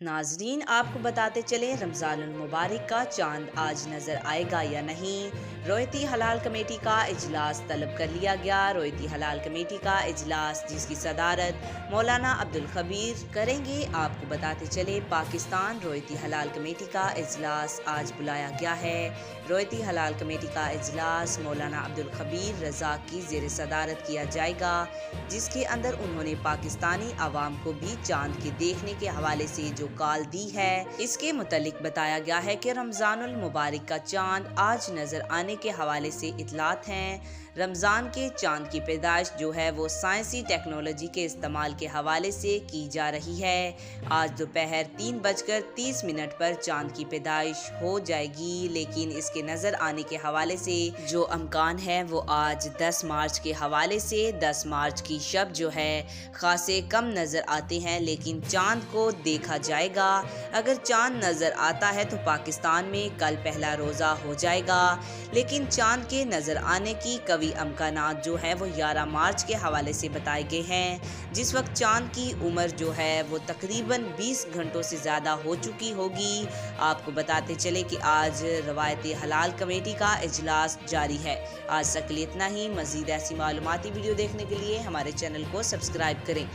नाजरीन, आपको बताते चले रमज़ानुल मुबारक का चांद आज नज़र आएगा या नहीं। रोयती हलाल कमेटी का इजलास तलब कर लिया गया। रोयती हलाल कमेटी का इजलास जिसकी सदारत मौलाना अब्दुल खबीर करेंगे। आपको बताते चले पाकिस्तान रोयती हलाल कमेटी का इजलास आज बुलाया गया है। रोयती हलाल कमेटी का इजलास मौलाना अब्दुल खबीर रजा की ज़ेर सदारत किया जाएगा, जिसके अंदर उन्होंने पाकिस्तानी आवाम को भी चांद के देखने के हवाले से जो कॉल दी है, इसके मुतालिक बताया गया है कि रमजानुल मुबारक का चांद आज नजर आने के हवाले से इतलात हैं। रमज़ान के चांद की पैदाइश जो है वो साइंसी टेक्नोलॉजी के इस्तेमाल के हवाले से की जा रही है। आज दोपहर 3:30 पर चांद की पैदाइश हो जाएगी, लेकिन इसके नज़र आने के हवाले से जो अमकान है वो आज 10 मार्च के हवाले से 10 मार्च की शब जो है खासे कम नज़र आते हैं, लेकिन चांद को देखा जाएगा। अगर चांद नज़र आता है तो पाकिस्तान में कल पहला रोज़ा हो जाएगा, लेकिन चांद के नज़र आने की कभी अमकानात जो है वो 11 मार्च के हवाले से बताए गए हैं, जिस वक्त चांद की उम्र जो है वो तकरीबन 20 घंटों से ज़्यादा हो चुकी होगी। आपको बताते चले कि आज रवायती हलाल कमेटी का इजलास जारी है। आज तक के लिए इतना ही। मज़ीद ऐसी मालूमाती वीडियो देखने के लिए हमारे चैनल को सब्सक्राइब करें।